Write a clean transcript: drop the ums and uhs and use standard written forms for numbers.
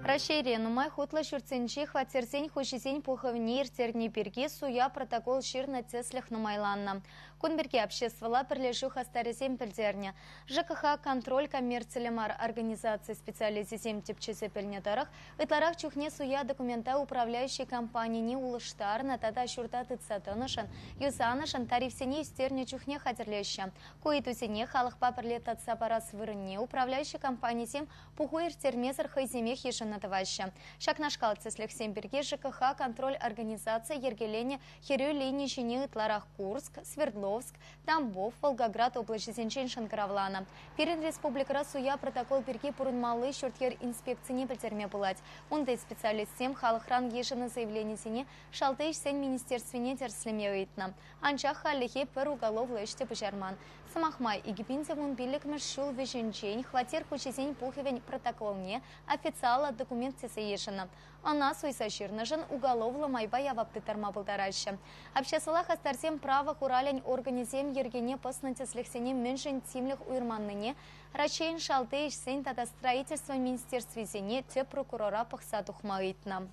Рашире, нумай хутла шурценчи хватерсень хушисень пуховнир терни перги суя протокол ширна теслях нумайланна. Кунберге обществовала прилежу хастарисем пельдерня. ЖКХ контроль коммерциалемар организации специализисем типчесе пельнетарах. Итларах чухне суя документа управляющей компании не улыштар на тата шурта тыцатонышан. Юсанышан тарифсене истерне чухне хатерлеща. Коитусене халых паперлет отсапарас вырыне управляющей компании сем пухуир термезар хайземех ешен натываща. Шакнашкал цеслих семберге ЖКХ контроль организации ергелене херю линии чини Итларах Курск, Свердловск, Тамбов, Волгоград области Сенчен Шанкаравлана. Перед республика суя протокол перги пурунмалы шуртер инспекции не потерме булать. Ундай специалист сем халахран ешена заявление сине шалтыш сен министерственне терслемеуитна. Анчах халихе пер уголовлы эште пожарман. Самахмай и гипинцевун билик мешшул вешенчень хватер хучесень пухевень протоколне официала документ ешена. Она суйсаширнажен уголовла майбая ваптытарма болтараща. Общесалах астарсем право хуралень организем ергене поснатеслихсене меньшин тимлих уйрманныне рачейн шалтыш сен тата строительство министерстве зене те прокурора пахсатухмаитна.